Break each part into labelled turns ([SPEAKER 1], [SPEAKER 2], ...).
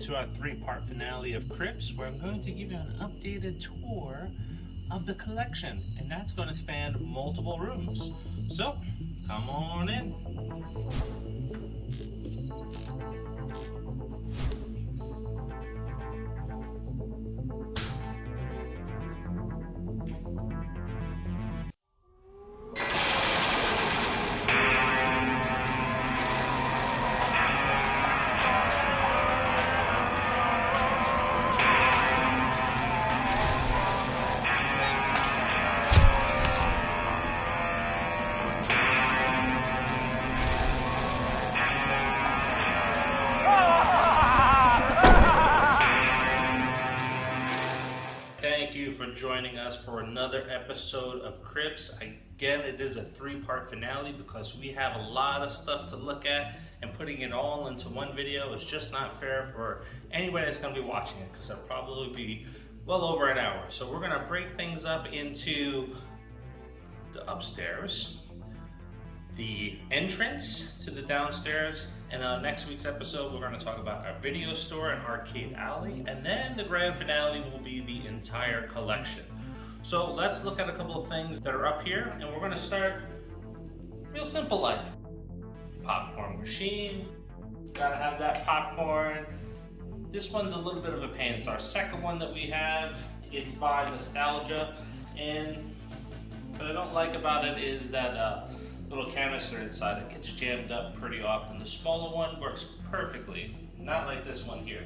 [SPEAKER 1] to our three-part finale of Crypts, where I'm going to give you an updated tour of the collection, and that's going to span multiple rooms. So, come on in. Thank you for joining us for another episode of Crypts. Again, it is a three-part finale because we have a lot of stuff to look at, and putting it all into one video is just not fair for anybody that's going to be watching it, because it'll probably be well over an hour. So we're going to break things up into the upstairs, the entrance to the downstairs, and on next week's episode we're going to talk about our video store and arcade alley, and then the grand finale will be the entire collection. So let's look at a couple of things that are up here, and we're going to start real simple like popcorn machine. Gotta have that popcorn. This one's a little bit of a pain. It's our second one that we have. It's by Nostalgia, and what I don't like about it is that little canister inside. It gets jammed up pretty often. The smaller one works perfectly, not like this one here.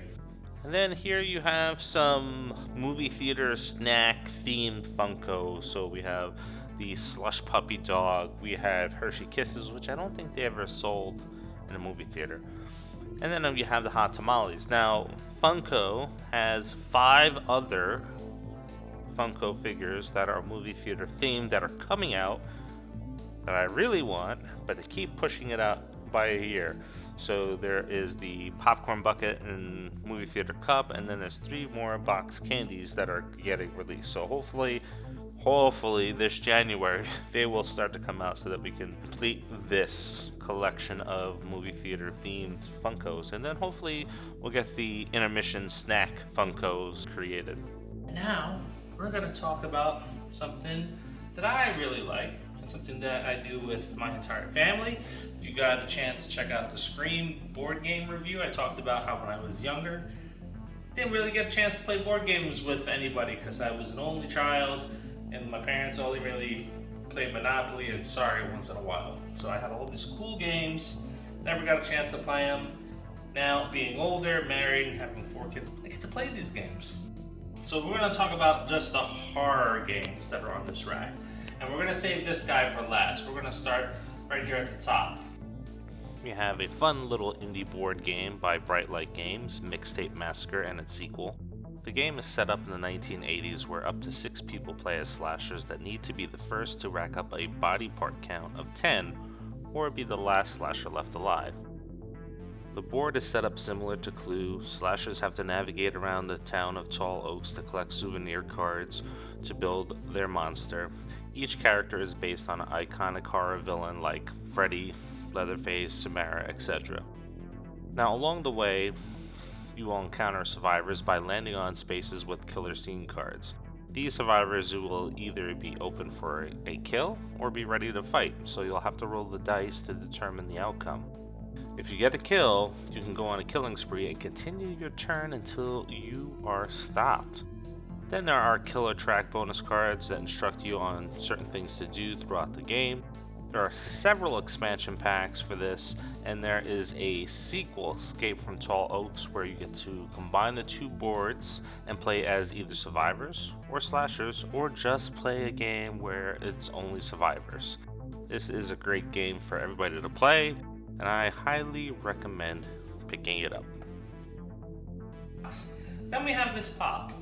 [SPEAKER 2] And then here you have some movie theater snack themed Funko. So we have the Slush Puppy Dog, we have Hershey Kisses, which I don't think they ever sold in a movie theater. And then you have the Hot Tamales. Now, Funko has 5 other Funko figures that are movie theater themed that are coming out that I really want, but they keep pushing it out by a year. So there is the popcorn bucket and movie theater cup, and then there's 3 more box candies that are getting released. So hopefully this January they will start to come out so that we can complete this collection of movie theater themed Funkos, and then hopefully we'll get the intermission snack Funkos created.
[SPEAKER 1] Now we're going to talk about something that I really like, something that I do with my entire family. If you got a chance to check out the Scream board game review, I talked about how when I was younger, didn't really get a chance to play board games with anybody because I was an only child and my parents only really played Monopoly and Sorry once in a while. So I had all these cool games, never got a chance to play them. Now, being older, married, and having 4 kids, I get to play these games. So we're going to talk about just the horror games that are on this rack. And we're going to save this guy for last. We're going to start right here at the top.
[SPEAKER 2] We have a fun little indie board game by Bright Light Games, Mixtape Massacre and its sequel. The game is set up in the 1980s where up to 6 people play as slashers that need to be the first to rack up a body part count of 10 or be the last slasher left alive. The board is set up similar to Clue. Slashers have to navigate around the town of Tall Oaks to collect souvenir cards to build their monster. Each character is based on an iconic horror villain like Freddy, Leatherface, Samara, etc. Now along the way, you will encounter survivors by landing on spaces with killer scene cards. These survivors will either be open for a kill or be ready to fight, so you'll have to roll the dice to determine the outcome. If you get a kill, you can go on a killing spree and continue your turn until you are stopped. Then there are killer track bonus cards that instruct you on certain things to do throughout the game. There are several expansion packs for this, and there is a sequel, Escape from Tall Oaks, where you get to combine the 2 boards and play as either survivors or slashers, or just play a game where it's only survivors. This is a great game for everybody to play, and I highly recommend picking it up.
[SPEAKER 1] Then we have this pop,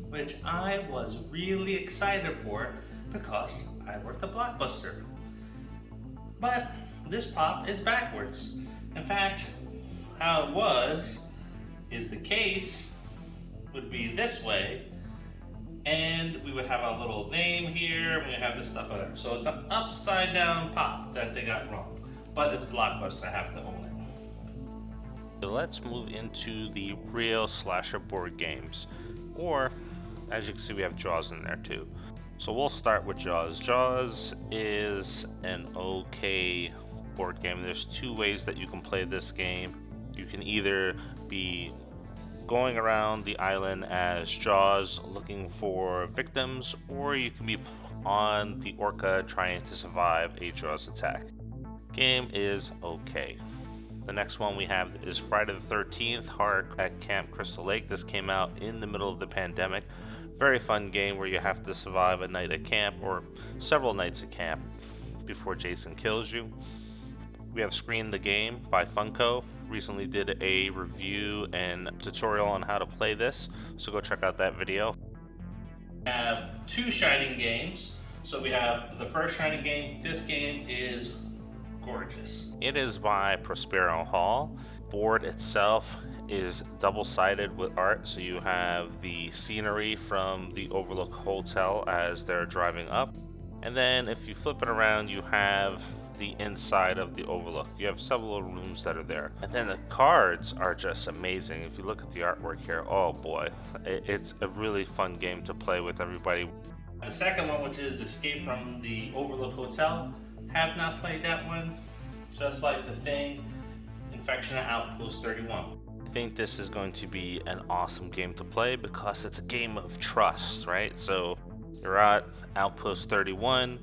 [SPEAKER 1] which I was really excited for because I worked at Blockbuster. But this pop is backwards. In fact, how it was is the case would be this way, and we would have a little name here, and we have this stuff over there. So it's an upside down pop that they got wrong. But it's Blockbuster, I have to own it.
[SPEAKER 2] Let's move into the real slasher board games, or as you can see we have Jaws in there too. So we'll start with Jaws. Jaws is an okay board game. There's two ways that you can play this game. You can either be going around the island as Jaws looking for victims, or you can be on the orca trying to survive a Jaws attack. Game is okay. The next one we have is Friday the 13th, Horror at Camp Crystal Lake. This came out in the middle of the pandemic. Very fun game where you have to survive a night at camp or several nights at camp before Jason kills you. We have Screen the Game by Funko. Recently did a review and tutorial on how to play this, so go check out that video.
[SPEAKER 1] We have two Shining games. So we have the first Shining game. This game is gorgeous.
[SPEAKER 2] It is by Prospero Hall. Board itself is double-sided with art, so you have the scenery from the Overlook Hotel as they're driving up, and then if you flip it around you have the inside of the Overlook. You have several rooms that are there, and then the cards are just amazing. If you look at the artwork here, oh boy, it's a really fun game to play with everybody.
[SPEAKER 1] The second one, which is Escape from the Overlook Hotel, have not played that one. Just like The Thing, Infection at Outpost 31.
[SPEAKER 2] I think this is going to be an awesome game to play because it's a game of trust, right? So you're at Outpost 31,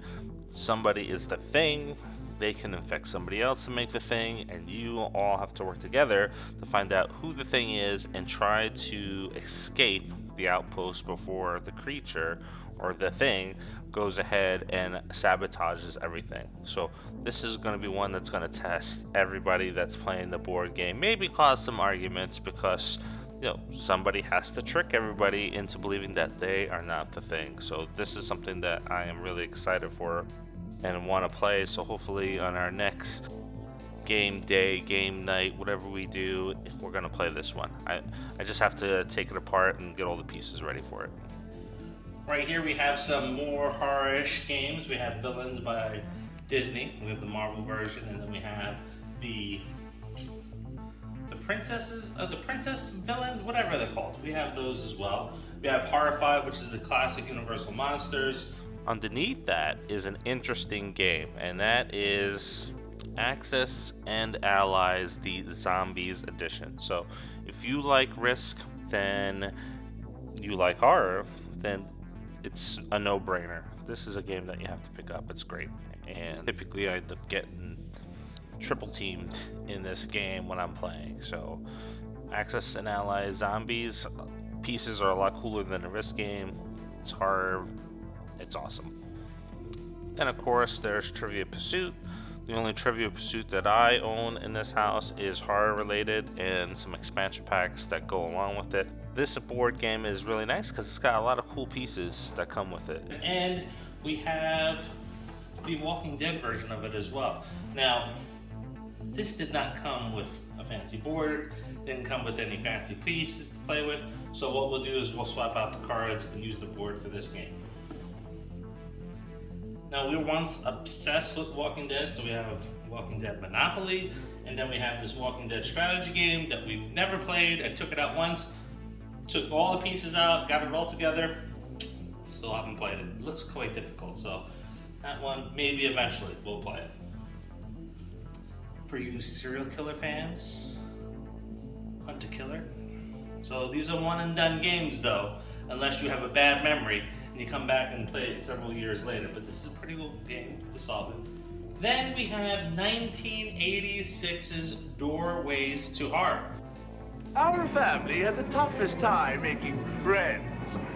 [SPEAKER 2] somebody is the Thing, they can infect somebody else to make the Thing, and you all have to work together to find out who the Thing is and try to escape the outpost before the creature or the Thing goes ahead and sabotages everything. So this is going to be one that's going to test everybody that's playing the board game. Maybe cause some arguments because, you know, somebody has to trick everybody into believing that they are not the Thing. So this is something that I am really excited for and want to play. So hopefully on our next game day, game night, whatever we do, we're going to play this one. I just have to take it apart and get all the pieces ready for it.
[SPEAKER 1] Right here we have some more horror-ish games. We have Villains by Disney. We have the Marvel version, and then we have the princess villains, whatever they're called. We have those as well. We have Horrified, which is the classic Universal Monsters.
[SPEAKER 2] Underneath that is an interesting game, and that is Axis and Allies, the Zombies edition. So if you like Risk, then you like horror, then it's a no-brainer. This is a game that you have to pick up. It's great, and typically I end up getting triple teamed in this game when I'm playing. So Axis and Allies Zombies pieces are a lot cooler than a Risk game. It's horror. It's awesome. And of course there's Trivia Pursuit. The only Trivia Pursuit that I own in this house is horror related and some expansion packs that go along with it. This board game is really nice because it's got a lot of cool pieces that come with it.
[SPEAKER 1] And we have the Walking Dead version of it as well. Now, this did not come with a fancy board, didn't come with any fancy pieces to play with. So what we'll do is we'll swap out the cards and use the board for this game. Now, we were once obsessed with Walking Dead, so we have Walking Dead Monopoly, and then we have this Walking Dead strategy game that we've never played. I took it out once, took all the pieces out, got it all together, still haven't played it. It looks quite difficult, so that one, maybe eventually we'll play it. For you serial killer fans, Hunt a Killer. So these are one and done games though, unless you have a bad memory and you come back and play it several years later, but this is a pretty cool game to solve it. Then we have 1986's Doorways to Horror.
[SPEAKER 3] Our family had the toughest time making friends.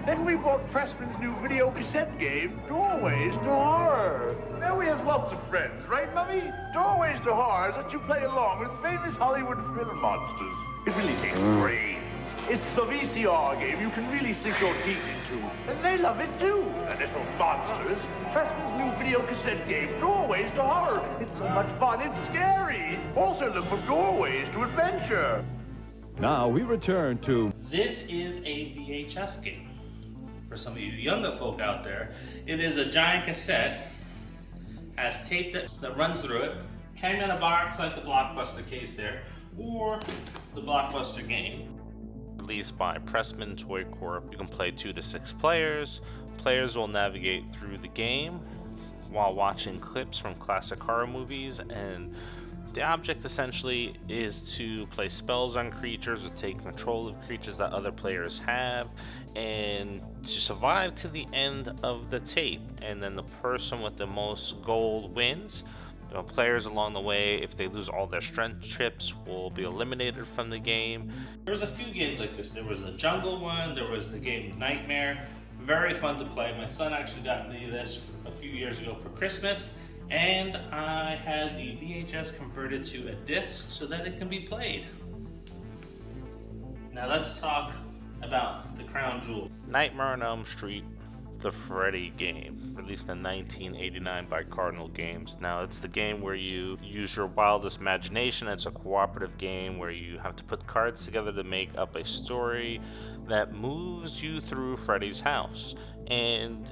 [SPEAKER 3] Then we bought Pressman's new video cassette game, Doorways to Horror. Now we have lots of friends, right, Mummy? Doorways to Horror lets you play along with famous Hollywood film monsters. It really takes brains. It's the VCR game you can really sink your teeth into. And they love it too. And little monsters, Pressman's new video cassette game, Doorways to Horror. It's so much fun, it's scary. Also look for Doorways to Adventure.
[SPEAKER 4] Now we return to...
[SPEAKER 1] This is a VHS game. For some of you younger folk out there, it is a giant cassette, has tape that runs through it, came in a box like the Blockbuster case there, or the Blockbuster game.
[SPEAKER 2] Released by Pressman Toy Corp. You can play 2 to 6 players. Players will navigate through the game while watching clips from classic horror movies, and the object essentially is to play spells on creatures or take control of creatures that other players have, and to survive to the end of the tape. And then the person with the most gold wins. Players along the way, if they lose all their strength chips, will be eliminated from the game.
[SPEAKER 1] There was a few games like this. There was a jungle one, there was the game Nightmare. Very fun to play. My son actually got me this a few years ago for Christmas, and I had the VHS converted to a disc so that it can be played. Now let's talk about the crown jewel.
[SPEAKER 2] Nightmare on Elm Street, the Freddy game, released in 1989 by Cardinal Games. Now, it's the game where you use your wildest imagination. It's a cooperative game where you have to put cards together to make up a story that moves you through Freddy's house. And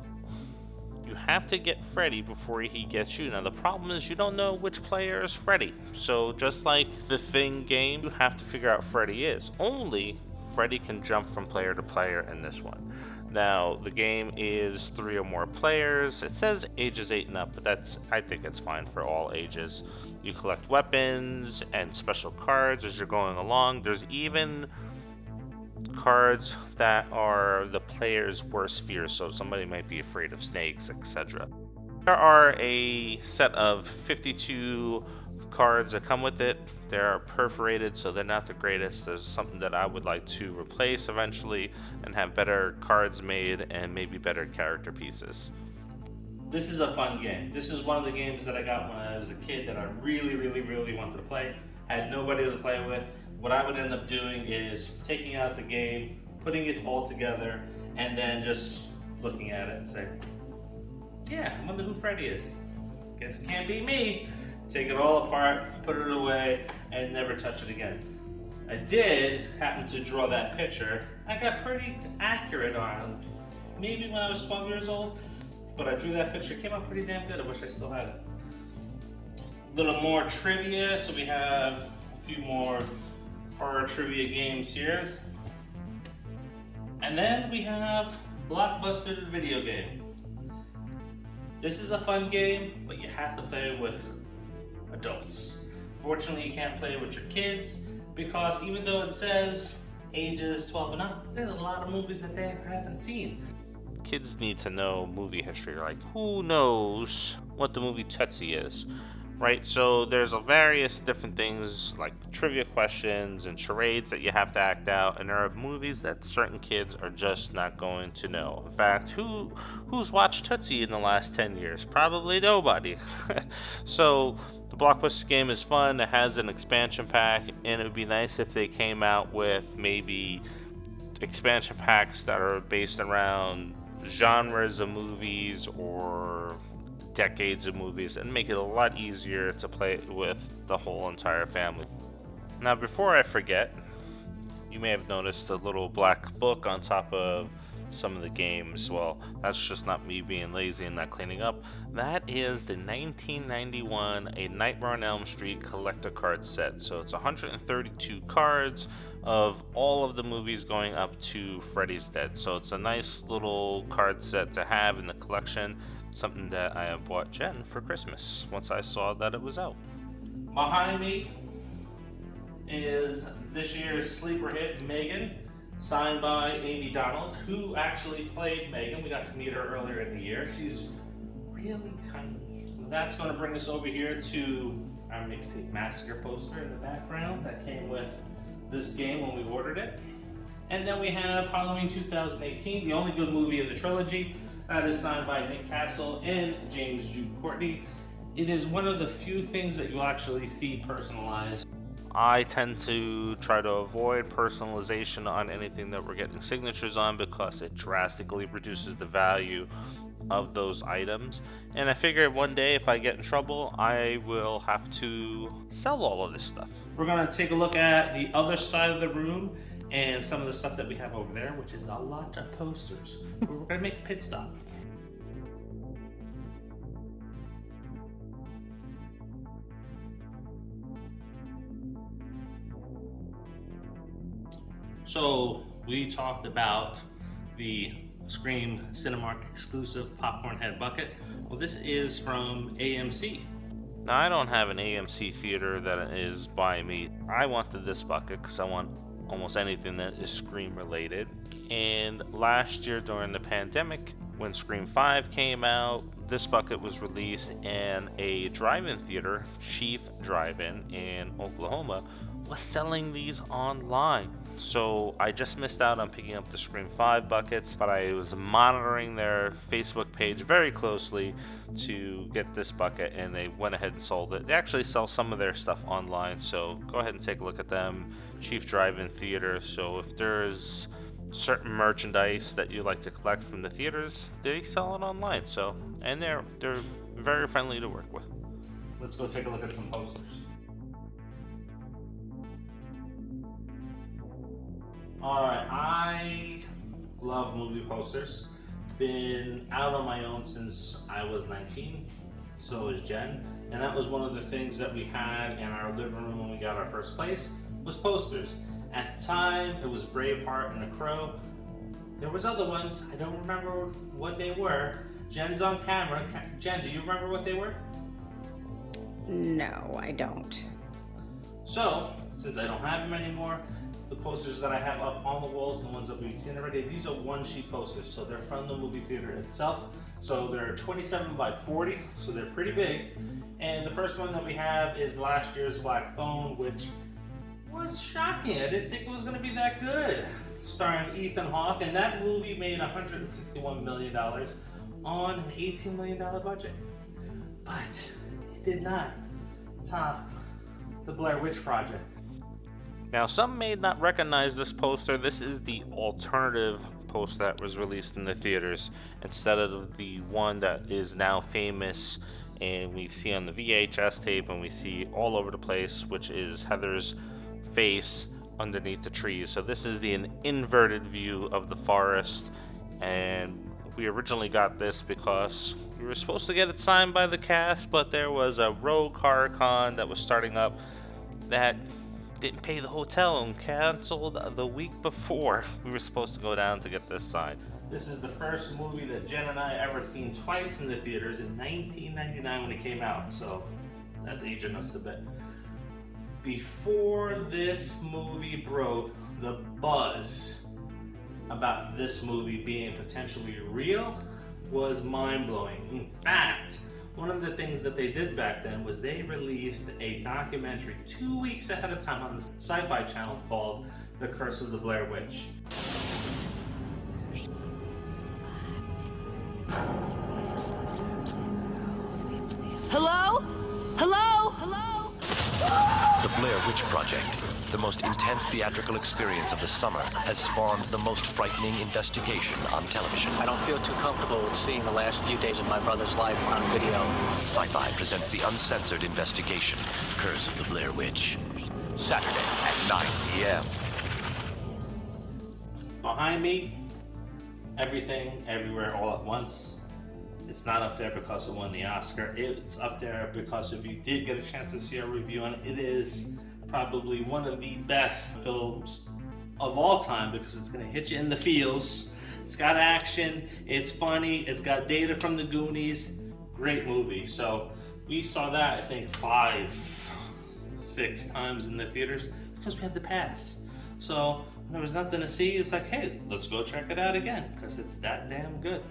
[SPEAKER 2] you have to get Freddy before he gets you. Now, the problem is you don't know which player is Freddy. So, just like the Thing game, you have to figure out Freddy is. Only Freddy can jump from player to player in this one. Now, the game is 3 or more players. It says ages 8 and up, but I think it's fine for all ages. You collect weapons and special cards as you're going along. There's even cards that are the player's worst fears, so somebody might be afraid of snakes, etc. There are a set of 52 cards that come with it. They're perforated, so they're not the greatest. There's something that I would like to replace eventually and have better cards made and maybe better character pieces.
[SPEAKER 1] This is a fun game. This is one of the games that I got when I was a kid that I really wanted to play. I had nobody to play with. What I would end up doing is taking out the game, putting it all together, and then just looking at it and saying, yeah, I wonder who Freddy is. Guess it can't be me. Take it all apart, put it away, and never touch it again. I did happen to draw that picture. I got pretty accurate on maybe when I was 12 years old, but I drew that picture. It came out pretty damn good. I wish I still had it. A little more trivia. So we have a few more horror trivia games here. And then we have Blockbuster the video game. This is a fun game, but you have to play it with adults. Fortunately, you can't play it with your kids because even though it says ages 12 and up, there's a lot of movies that they haven't seen.
[SPEAKER 2] Kids need to know movie history. Like, who knows what the movie Tootsie is, right? So there's various different things like trivia questions and charades that you have to act out, and there are movies that certain kids are just not going to know. In fact, who's watched Tootsie in the last 10 years? Probably nobody. So the Blockbuster game is fun. It has an expansion pack, and it would be nice if they came out with maybe expansion packs that are based around genres of movies or decades of movies, and make it a lot easier to play with the whole entire family. Now, before I forget, you may have noticed a little black book on top of some of the games. Well, that's just not me being lazy and not cleaning up. That is the 1991 A Nightmare on Elm Street collector card set. So it's 132 cards of all of the movies going up to Freddy's Dead. So it's a nice little card set to have in the collection. Something that I have bought Jen for Christmas once I saw that it was out.
[SPEAKER 1] Behind me is this year's sleeper hit, Megan, signed by Amy Donald, who actually played Megan. We got to meet her earlier in the year. She's really tiny. That's going to bring us over here to our Mixtape Massacre poster in the background that came with this game when we ordered it. And then we have Halloween 2018, the only good movie in the trilogy. That is signed by Nick Castle and James Jude Courtney. It is one of the few things that you'll actually see personalized.
[SPEAKER 2] I tend to try to avoid personalization on anything that we're getting signatures on because it drastically reduces the value of those items. And I figure one day if I get in trouble, I will have to sell all of this stuff.
[SPEAKER 1] We're going to take a look at the other side of the room and some of the stuff that we have over there, which is a lot of posters. We're going to make a pit stop. So we talked about the Scream Cinemark exclusive popcorn head bucket. Well, this is from AMC.
[SPEAKER 2] Now, I don't have an AMC theater that is by me. I wanted this bucket because I want almost anything that is Scream related. And last year during the pandemic, when Scream 5 came out, this bucket was released, and a drive-in theater, Chief Drive-In in Oklahoma, was selling these online. So I just missed out on picking up the Scream 5 buckets, but I was monitoring their Facebook page very closely to get this bucket, and they went ahead and sold it. They actually sell some of their stuff online, so go ahead and take a look at them. Chief Drive-In Theater. So if there's certain merchandise that you like to collect from the theaters, they sell it online. So, and they're very friendly to work with.
[SPEAKER 1] Let's go take a look at some posters. Alright, I love movie posters. Been out on my own since I was 19, so is Jen. And that was one of the things that we had in our living room when we got our first place, was posters. At the time, it was Braveheart and The Crow. There was other ones, I don't remember what they were. Jen's on camera. Jen, do you remember what they were?
[SPEAKER 5] No, I don't.
[SPEAKER 1] So, since I don't have them anymore, the posters that I have up on the walls, the ones that we've seen already, these are one sheet posters, so they're from the movie theater itself. So they're 27 by 40, so they're pretty big. And the first one that we have is last year's Black Phone, which was shocking. I didn't think it was going to be that good. Starring Ethan Hawke, and that movie made $161 million on an $18 million budget. But it did not top the Blair Witch Project.
[SPEAKER 2] Now, some may not recognize this poster. This is the alternative poster that was released in the theaters instead of the one that is now famous and we see on the VHS tape and we see all over the place, which is Heather's face underneath the trees. So this is the inverted view of the forest, and we originally got this because we were supposed to get it signed by the cast, but there was a rogue horror con that was starting up that didn't pay the hotel and canceled the week before we were supposed to go down to get this signed.
[SPEAKER 1] This is the first movie that Jen and I ever seen twice in the theaters in 1999 when it came out, so that's aging us a bit. Before this movie broke, the buzz about this movie being potentially real was mind-blowing. In fact, one of the things that they did back then was they released a documentary 2 weeks ahead of time on the Sci-Fi Channel called The Curse of the Blair Witch.
[SPEAKER 6] Hello? Hello? Hello?
[SPEAKER 7] The Blair Witch Project, the most intense theatrical experience of the summer, has spawned the most frightening investigation on television.
[SPEAKER 8] I don't feel too comfortable with seeing the last few days of my brother's life on video.
[SPEAKER 7] Sci-Fi presents the uncensored investigation, Curse of the Blair Witch. Saturday at 9 p.m.
[SPEAKER 1] Behind me, Everything, Everywhere, All at Once. It's not up there because it won the Oscar. It's up there because if you did get a chance to see our review on it, it is probably one of the best films of all time because it's going to hit you in the feels. It's got action, it's funny, it's got Data from the Goonies. Great movie. So we saw that, I think, 5-6 times in the theaters because we had the pass. So when there was nothing to see, it's like, hey, let's go check it out again because it's that damn good.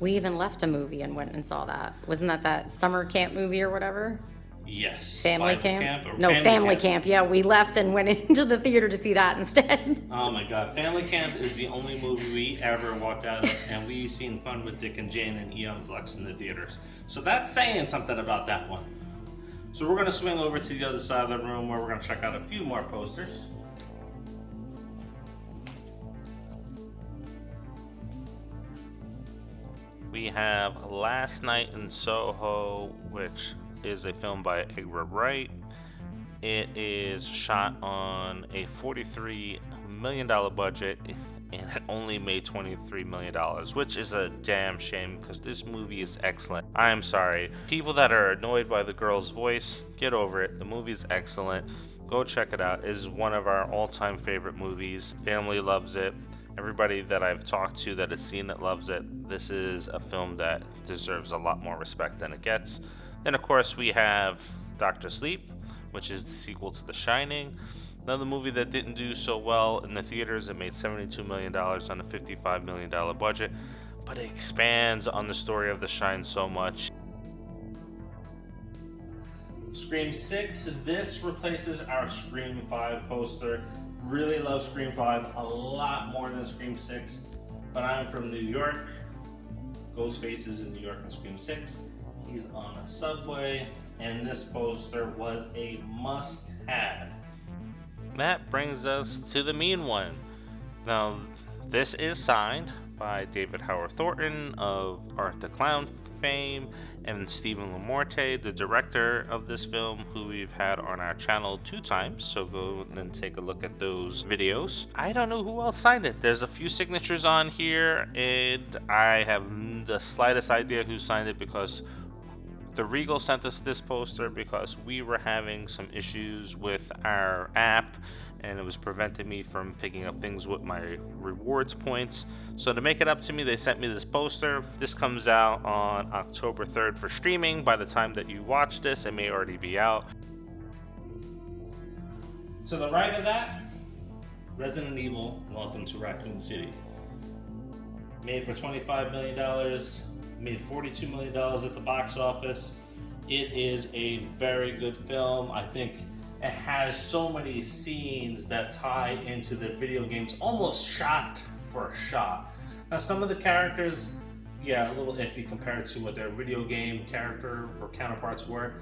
[SPEAKER 5] We even left a movie and went and saw that. Wasn't that summer camp movie or whatever?
[SPEAKER 1] Yes.
[SPEAKER 5] Family
[SPEAKER 1] Bible
[SPEAKER 5] camp?
[SPEAKER 1] No,
[SPEAKER 5] family camp. Yeah, we left and went into the theater to see that instead.
[SPEAKER 1] Oh my God. Family Camp is the only movie we ever walked out of, and we seen Fun with Dick and Jane and Eon Flux in the theaters. So that's saying something about that one. So we're going to swing over to the other side of the room where we're going to check out a few more posters.
[SPEAKER 2] We have Last Night in Soho, which is a film by Edgar Wright. It is shot on a $43 million budget and it only made $23 million, which is a damn shame because this movie is excellent. I'm sorry. People that are annoyed by the girl's voice, get over it. The movie is excellent. Go check it out. It is one of our all-time favorite movies. Family loves it. Everybody that I've talked to that has seen it loves it. This is a film that deserves a lot more respect than it gets. Then, of course, we have Dr. Sleep, which is the sequel to The Shining. Another movie that didn't do so well in the theaters. It made $72 million on a $55 million budget, but it expands on the story of The Shine so much.
[SPEAKER 1] Scream 6, this replaces our Scream 5 poster. Really love Scream 5 a lot more than Scream 6, but I'm from New York. Ghostface is in New York in Scream 6. He's on a subway, and this poster was a must-have.
[SPEAKER 2] That brings us to the mean one. Now, this is signed by David Howard Thornton of Art the Clown fame, and Stephen LaMorte, the director of this film, who we've had on our channel 2 times, so go and take a look at those videos. I don't know who else signed it. There's a few signatures on here, and I have the slightest idea who signed it because the Regal sent us this poster because we were having some issues with our app and it was preventing me from picking up things with my rewards points. So to make it up to me, they sent me this poster. This comes out on October 3rd for streaming. By the time that you watch this, it may already be out.
[SPEAKER 1] To the right of that, Resident Evil, Welcome to Raccoon City. Made for $25 million, made $42 million at the box office. It is a very good film. I think it has so many scenes that tie into the video games, almost shot for shot. Now, some of the characters, yeah, a little iffy compared to what their video game character or counterparts were,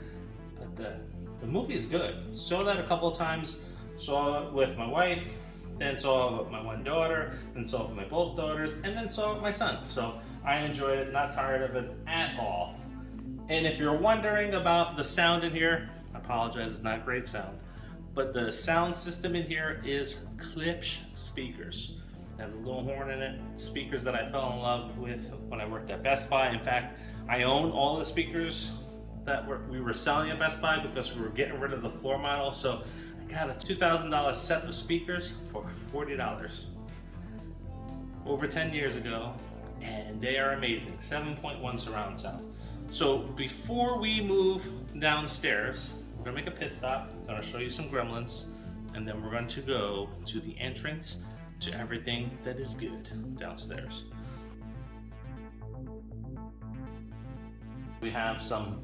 [SPEAKER 1] but the movie is good. Saw that a couple of times. Saw it with my wife, then saw it with my one daughter, then saw it with my both daughters, and then saw it with my son. So I enjoyed it, not tired of it at all. And if you're wondering about the sound in here, I apologize, it's not great sound. But the sound system in here is Klipsch speakers. It has a little horn in it, speakers that I fell in love with when I worked at Best Buy. In fact, I own all the speakers that we were selling at Best Buy because we were getting rid of the floor model. So I got a $2,000 set of speakers for $40 over 10 years ago, and they are amazing. 7.1 surround sound. So before we move downstairs, we're gonna make a pit stop. I'm gonna show you some gremlins, and then we're going to go to the entrance to everything that is good downstairs. We have some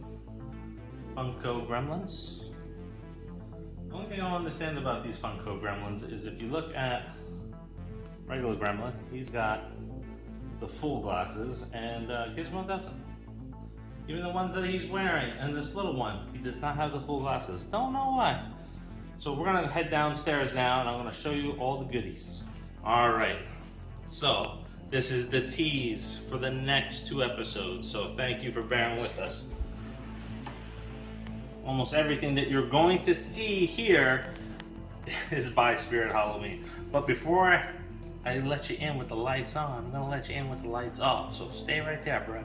[SPEAKER 1] Funko gremlins. The only thing I don't understand about these Funko gremlins is if you look at regular gremlin, he's got the full glasses, and Gizmo doesn't. Even the ones that he's wearing, and this little one, he does not have the full glasses. Don't know why. So we're gonna head downstairs now, and I'm gonna show you all the goodies. All right, so this is the tease for the next 2 episodes, so thank you for bearing with us. Almost everything that you're going to see here is by Spirit Halloween. But before I let you in with the lights on, I'm gonna let you in with the lights off, so stay right there, bro.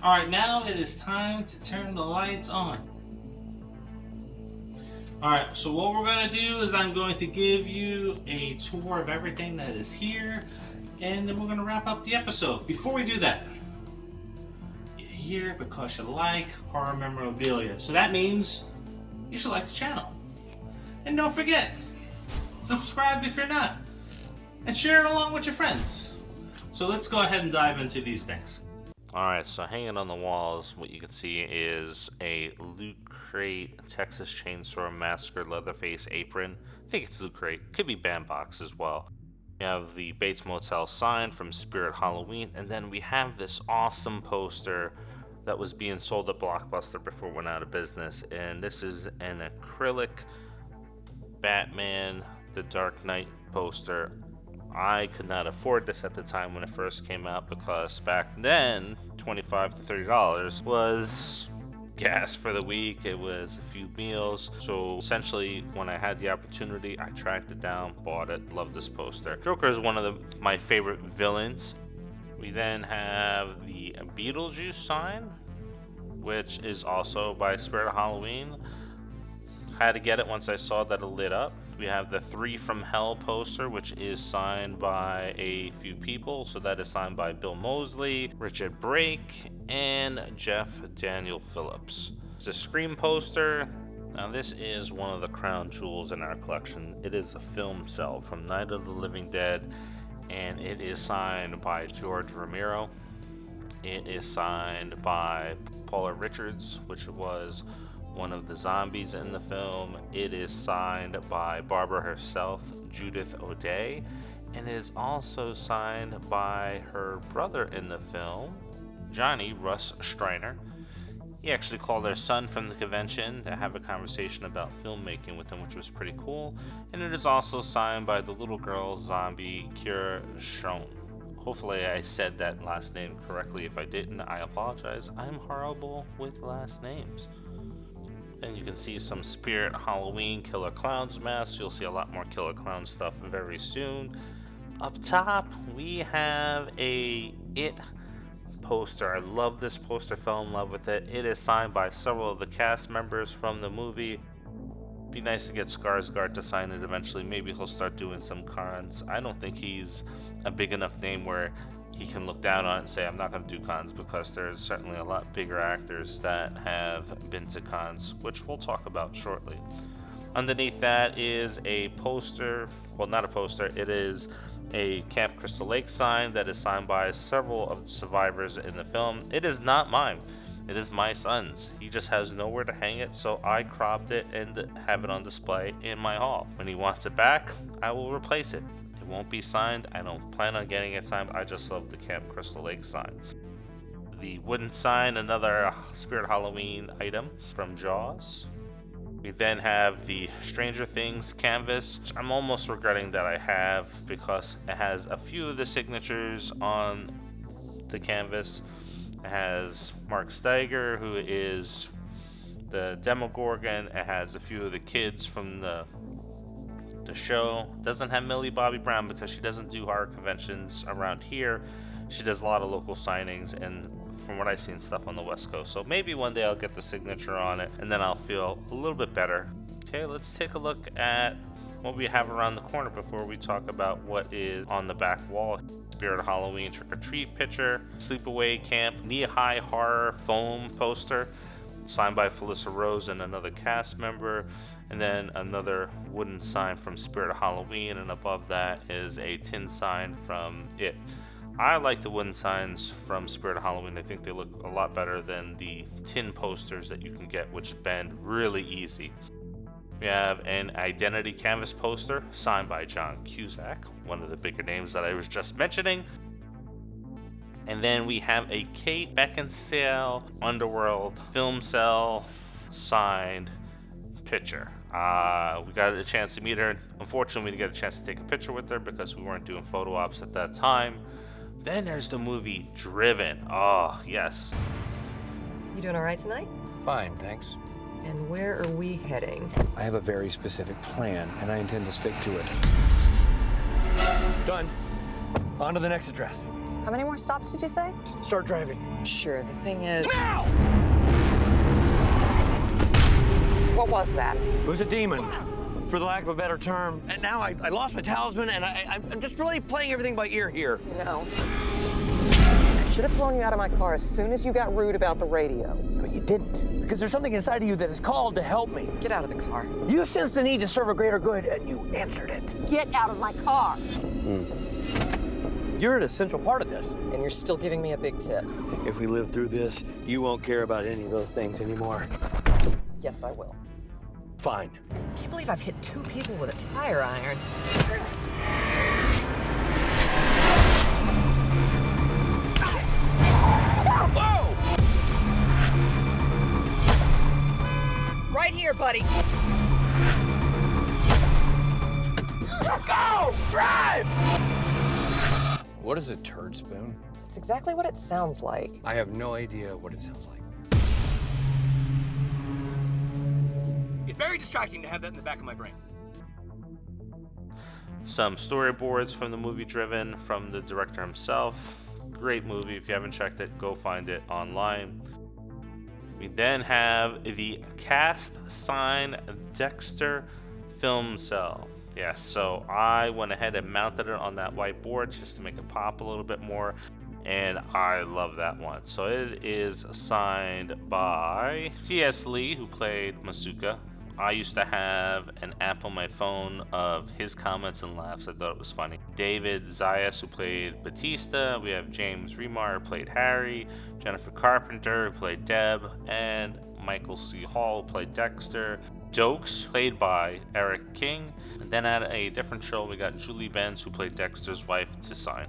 [SPEAKER 1] All right, now it is time to turn the lights on. All right, so what we're gonna do is I'm going to give you a tour of everything that is here, and then we're gonna wrap up the episode. Before we do that, you're here because you like horror memorabilia. So that means you should like the channel. And don't forget, subscribe if you're not, and share it along with your friends. So let's go ahead and dive into these things.
[SPEAKER 2] Alright, so hanging on the walls, what you can see is a Loot Crate Texas Chainsaw Massacre Leatherface apron. I think it's Loot Crate. Could be Bandbox as well. We have the Bates Motel sign from Spirit Halloween, and then we have this awesome poster that was being sold at Blockbuster before it went out of business, and this is an acrylic Batman The Dark Knight poster. I could not afford this at the time when it first came out, because back then $25 to $30 was gas for the week. It was a few meals. So essentially, when I had the opportunity, I tracked it down, bought it, loved this poster. Joker is one of my favorite villains. We then have the Beetlejuice sign, which is also by Spirit of Halloween. Had to get it once I saw that it lit up. We have the Three from Hell poster, which is signed by a few people. So that is signed by Bill Moseley, Richard Brake, and Jeff Daniel Phillips. The Scream poster. Now this is one of the crown jewels in our collection. It is a film cell from Night of the Living Dead, and it is signed by George Romero. It is signed by Paula Richards, which was one of the zombies in the film. It is signed by Barbara herself, Judith O'Day, and it is also signed by her brother in the film, Johnny Russ Striner. He actually called their son from the convention to have a conversation about filmmaking with him, which was pretty cool. And it is also signed by the little girl zombie, Kira Schoen. Hopefully I said that last name correctly. If I didn't, I apologize. I'm horrible with last names. And you can see some Spirit Halloween Killer Clowns masks. You'll see a lot more Killer Clown stuff very soon. Up top, we have a It poster. I love this poster, fell in love with it. It is signed by several of the cast members from the movie. Be nice to get Skarsgård to sign it eventually. Maybe he'll start doing some cons. I don't think he's a big enough name where he can look down on it and say, I'm not going to do cons, because there's certainly a lot bigger actors that have been to cons, which we'll talk about shortly. Underneath that is a poster, well, not a poster, it is a Camp Crystal Lake sign that is signed by several of the survivors in the film. It is not mine. It is my son's. He just has nowhere to hang it, so I cropped it and have it on display in my hall. When he wants it back, I will replace it. It won't be signed. I don't plan on getting it signed. I just love the Camp Crystal Lake sign. The wooden sign, another Spirit Halloween item from Jaws. We then have the Stranger Things canvas, which I'm almost regretting that I have, because it has a few of the signatures on the canvas. It has Mark Steiger, who is the Demogorgon. It has a few of the kids from the show. It doesn't have Millie Bobby Brown because she doesn't do horror conventions around here. She does a lot of local signings, and from what I've seen, stuff on the West Coast. So maybe one day I'll get the signature on it, and then I'll feel a little bit better. Okay, let's take a look at what we have around the corner before we talk about what is on the back wall. Spirit Halloween Trick or Treat picture, Sleepaway Camp, Knee-High Horror foam poster, signed by Felissa Rose and another cast member, and then another wooden sign from Spirit Halloween, and above that is a tin sign from It. I like the wooden signs from Spirit Halloween. I think they look a lot better than the tin posters that you can get, which bend really easy. We have an Identity canvas poster signed by John Cusack, one of the bigger names that I was just mentioning. And then we have a Kate Beckinsale Underworld film cell signed picture. We got a chance to meet her. Unfortunately, we didn't get a chance to take a picture with her because we weren't doing photo ops at that time. Then there's the movie Driven. Oh, yes.
[SPEAKER 9] You doing all right tonight?
[SPEAKER 10] Fine, thanks.
[SPEAKER 9] And where are we heading?
[SPEAKER 10] I have a very specific plan, and I intend to stick to it. Done. On to the next address.
[SPEAKER 9] How many more stops did you say?
[SPEAKER 10] Start driving.
[SPEAKER 9] Sure, the thing is...
[SPEAKER 10] Now!
[SPEAKER 9] What was that?
[SPEAKER 10] It was a demon, for the lack of a better term. And now I lost my talisman, and I'm just really playing everything by ear here.
[SPEAKER 9] No. I should have thrown you out of my car as soon as you got rude about the radio.
[SPEAKER 10] But you didn't, because there's something inside of you that is called to help me.
[SPEAKER 9] Get out of the car.
[SPEAKER 10] You sensed the need to serve a greater good, and you answered it.
[SPEAKER 9] Get out of my car.
[SPEAKER 10] You're an essential part of this.
[SPEAKER 9] And you're still giving me a big tip.
[SPEAKER 10] If we live through this, you won't care about any of those things anymore.
[SPEAKER 9] Yes, I will.
[SPEAKER 10] Fine.
[SPEAKER 9] I can't believe I've hit 2 people with a tire iron.
[SPEAKER 10] Whoa!
[SPEAKER 9] Right here, buddy.
[SPEAKER 10] Go! Drive!
[SPEAKER 11] What is a turd spoon?
[SPEAKER 9] It's exactly what it sounds like.
[SPEAKER 11] I have no idea what it sounds like.
[SPEAKER 10] It's very distracting to have that in the back of my brain.
[SPEAKER 2] Some storyboards from the movie Driven from the director himself. Great movie. If you haven't checked it, go find it online. We then have the cast sign Dexter film cell. Yeah, so I went ahead and mounted it on that whiteboard just to make it pop a little bit more, and I love that one. So it is signed by C.S. Lee, who played Masuka. I used to have an app on my phone of his comments and laughs. I thought it was funny. David Zayas, who played Batista. We have James Remar, who played Harry. Jennifer Carpenter, who played Deb. And Michael C. Hall, who played Dexter. Dokes, played by Eric King. And then at a different show, we got Julie Benz, who played Dexter's wife, to sign.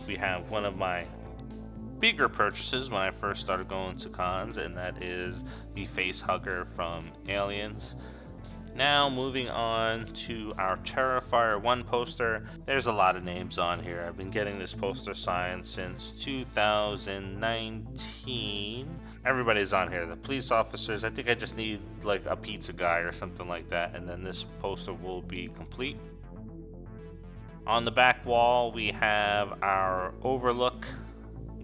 [SPEAKER 2] We have one of my bigger purchases when I first started going to cons, and that is the face hugger from Aliens. Now moving on to our Terrifier 1 poster. There's a lot of names on here. I've been getting this poster signed since 2019. Everybody's on here. The police officers. I think I just need like a pizza guy or something like that, and then this poster will be complete. On the back wall we have our Overlook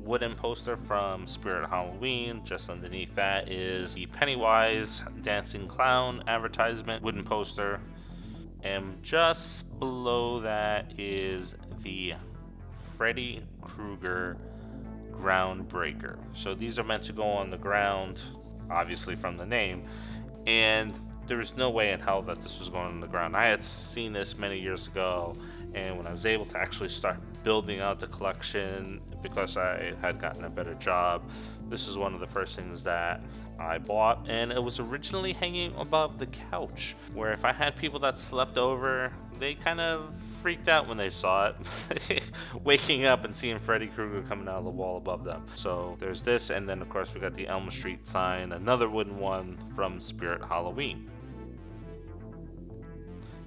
[SPEAKER 2] wooden poster from Spirit Halloween. Just underneath that is the Pennywise Dancing Clown advertisement wooden poster, and just below that is the Freddy Krueger Groundbreaker. So these are meant to go on the ground, obviously from the name, and there was no way in hell that this was going on the ground. I had seen this many years ago, and when I was able to actually start building out the collection because I had gotten a better job, this is one of the first things that I bought, and it was originally hanging above the couch, where if I had people that slept over, they kind of freaked out when they saw it, waking up and seeing Freddy Krueger coming out of the wall above them. So there's this, and then of course we got the Elm Street sign, another wooden one from Spirit Halloween.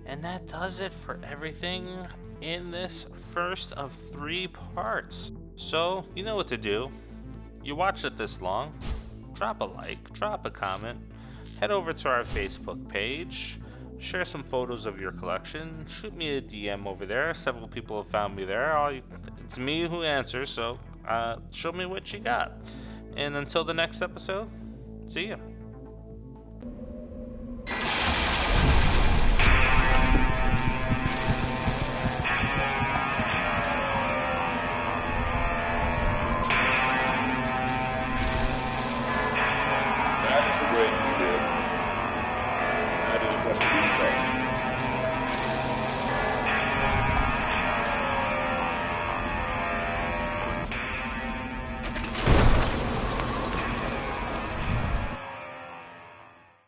[SPEAKER 2] And that does it for everything in this first of 3 parts. So, you know what to do. You watched it this long, drop a like, drop a comment, head over to our Facebook page, share some photos of your collection, shoot me a DM over there. Several people have found me there. It's me who answers, so show me what you got. And until the next episode, see ya.